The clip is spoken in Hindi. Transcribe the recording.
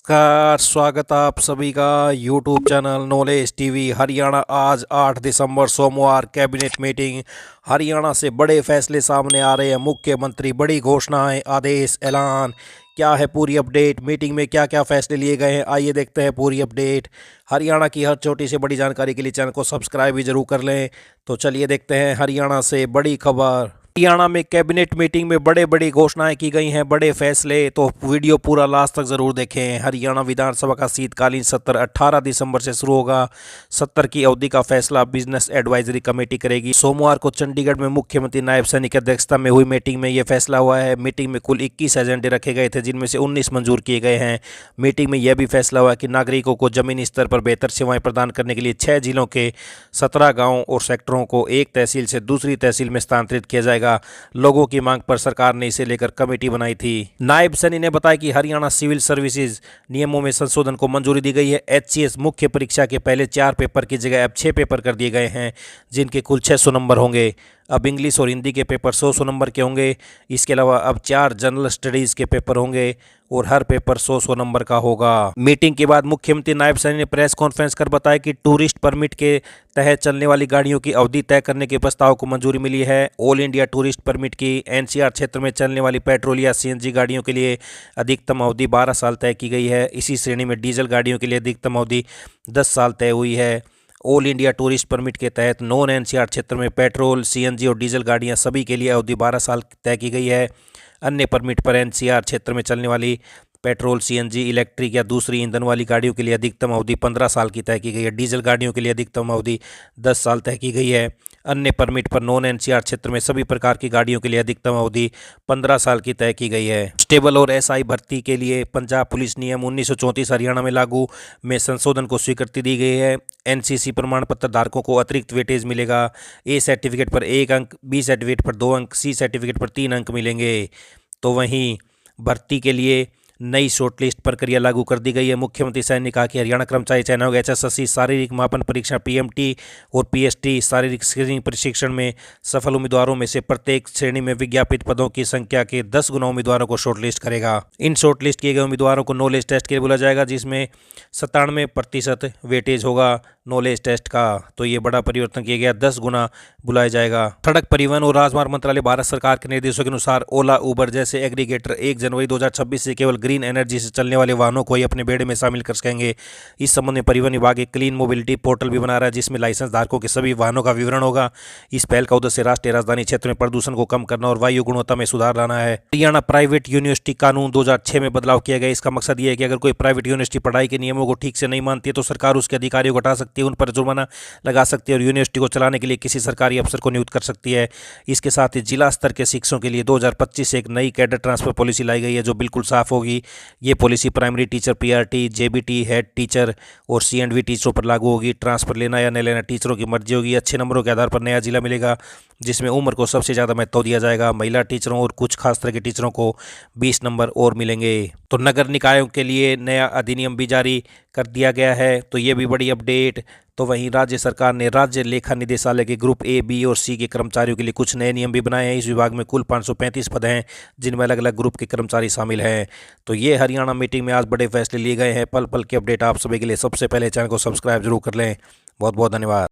नमस्कार, स्वागत आप सभी का YouTube channel knowledge TV Haryana. आज 8 दिसंबर सोमवार कैबिनेट मीटिंग। हरियाणा से बड़े फैसले सामने आ रहे हैं। मुख्यमंत्री बड़ी घोषणाएं, आदेश, ऐलान। क्या है पूरी अपडेट? मीटिंग में क्या क्या फैसले लिए गए हैं, आइए देखते हैं पूरी अपडेट। हरियाणा की हर छोटी से बड़ी जानकारी के लिए चैनल को सब्सक्राइब भी जरूर कर लें। तो चलिए देखते हैं हरियाणा से बड़ी खबर। हरियाणा में कैबिनेट मीटिंग में बड़ी घोषणाएं की गई हैं, बड़े फैसले। तो वीडियो पूरा लास्ट तक जरूर देखें। हरियाणा विधानसभा का शीतकालीन सत्र 18 दिसंबर से शुरू होगा। सत्र की अवधि का फैसला बिजनेस एडवाइजरी कमेटी करेगी। सोमवार को चंडीगढ़ में मुख्यमंत्री नायब सैनी की अध्यक्षता में हुई मीटिंग में यह फैसला हुआ है। मीटिंग में कुल 21 एजेंडे रखे गए थे, जिनमें से 19 मंजूर किए गए हैं। मीटिंग में यह भी फैसला हुआ कि नागरिकों को जमीनी स्तर पर बेहतर सेवाएं प्रदान करने के लिए 6 जिलों के 17 गाँवों और सेक्टरों को एक तहसील से दूसरी तहसील में स्थानांतरित किया जाएगा। लोगों की मांग पर सरकार ने इसे लेकर कमेटी बनाई थी। नायब सैनी ने बताया कि हरियाणा सिविल सर्विसेज नियमों में संशोधन को मंजूरी दी गई है। एचसीएस मुख्य परीक्षा के पहले 4 पेपर की जगह अब 6 पेपर कर दिए गए हैं, जिनके कुल 600 नंबर होंगे। अब इंग्लिश और हिंदी के पेपर 100 नंबर के होंगे। इसके अलावा अब 4 जनरल स्टडीज़ के पेपर होंगे और हर पेपर 100 नंबर का होगा। मीटिंग के बाद मुख्यमंत्री नायब सैनी ने प्रेस कॉन्फ्रेंस कर बताया कि टूरिस्ट परमिट के तहत चलने वाली गाड़ियों की अवधि तय करने के प्रस्ताव को मंजूरी मिली है। ऑल इंडिया टूरिस्ट परमिट की एनसीआर क्षेत्र में चलने वाली पेट्रोल या सीएनजी गाड़ियों के लिए अधिकतम अवधि 12 साल तय की गई है। इसी श्रेणी में डीजल गाड़ियों के लिए अधिकतम अवधि 10 साल तय हुई है। ऑल इंडिया टूरिस्ट परमिट के तहत नॉन एनसीआर क्षेत्र में पेट्रोल, सीएनजी और डीजल गाड़ियां सभी के लिए अवधि 12 साल तय की गई है। अन्य परमिट पर एनसीआर क्षेत्र में चलने वाली पेट्रोल, सीएनजी, इलेक्ट्रिक या दूसरी ईंधन वाली गाड़ियों के लिए अधिकतम अवधि 15 साल की तय की गई है। डीजल गाड़ियों के लिए अधिकतम अवधि 10 साल तय की गई है। अन्य परमिट पर नॉन एनसीआर क्षेत्र में सभी प्रकार की गाड़ियों के लिए अधिकतम अवधि 15 साल की तय की गई है। स्टेबल और एसआई भर्ती के लिए पंजाब पुलिस नियम 1934 हरियाणा में लागू में संशोधन को स्वीकृति दी गई है। एनसीसी प्रमाण पत्र धारकों को अतिरिक्त वेटेज मिलेगा। ए सर्टिफिकेट पर 1 अंक, बी सर्टिफिकेट पर 2 अंक, सी सर्टिफिकेट पर 3 अंक मिलेंगे। तो वहीं भर्ती के लिए नई शॉर्टलिस्ट प्रक्रिया लागू कर दी गई है। मुख्यमंत्री सैनी ने कहा कि हरियाणा कर्मचारी चयन आयोग एचएसएससी शारीरिक मापन परीक्षण पीएमटी और पीएसटी शारीरिक स्क्रीनिंग प्रशिक्षण में सफल उम्मीदवारों में से प्रत्येक श्रेणी में विज्ञापित पदों की संख्या के 10 गुना उम्मीदवारों को शॉर्टलिस्ट करेगा। इन शॉर्टलिस्ट किए गए उम्मीदवारों को नॉलेज टेस्ट के लिए बुलाया जाएगा, जिसमें 97% वेटेज होगा नॉलेज टेस्ट का। तो ये बड़ा परिवर्तन किया गया, 10 गुना बुलाया जाएगा। सड़क परिवहन और राजमार्ग मंत्रालय भारत सरकार के निर्देशों के अनुसार ओला, उबर जैसे एग्रीगेटर 1 जनवरी 2026 से केवल ग्रीन एनर्जी से चलने वाले वाहनों को ही अपने बेड़े में शामिल कर सकेंगे। इस संबंध में परिवहन विभाग एक क्लीन मोबिलिटी पोर्टल भी बना रहा है, जिसमें लाइसेंस धारकों के सभी वाहनों का विवरण होगा। इस पहल का उद्देश्य राष्ट्रीय राजधानी क्षेत्र में प्रदूषण को कम करना और वायु गुणवत्ता में सुधार लाना है। हरियाणा प्राइवेट यूनिवर्सिटी कानून 2006 में बदलाव किया गया। इसका मकसद यह है कि अगर कोई प्राइवेट यूनिवर्सिटी पढ़ाई के नियमों को ठीक से नहीं मानती है तो सरकार उसके अधिकारियों को हटा सकती है, उन पर जुर्माना लगा सकती है और यूनिवर्सिटी को चलाने के लिए किसी सरकारी अफसर को नियुक्त कर सकती है। इसके साथ ही जिला स्तर के शिक्षकों के लिए 2025 से एक नई कैडर ट्रांसफर पॉलिसी लाई गई है, जो बिल्कुल साफ होगी। ये policy primary teacher, PRT, JBT, head teacher और सीएंडवी टीचरों पर लागू होगी। ट्रांसफर लेना या नहीं लेना टीचरों की मर्जी होगी। अच्छे नंबरों के आधार पर नया जिला मिलेगा, जिसमें उम्र को सबसे ज़्यादा महत्व दिया जाएगा। महिला टीचरों और कुछ खास तरह के टीचरों को 20 नंबर और मिलेंगे। तो नगर निकायों के लिए नया अधिनियम भी जारी कर दिया गया है, तो ये भी बड़ी अपडेट। तो वहीं राज्य सरकार ने राज्य लेखा निदेशालय के ग्रुप ए, बी और सी के कर्मचारियों के लिए कुछ नए नियम भी बनाए हैं। इस विभाग में कुल 535 पद हैं, जिनमें अलग अलग ग्रुप के कर्मचारी शामिल हैं। तो ये हरियाणा मीटिंग में आज बड़े फैसले लिए गए हैं। पल पल की अपडेट आप सभी के लिए। सबसे पहले चैनल को सब्सक्राइब जरूर कर लें। बहुत बहुत धन्यवाद।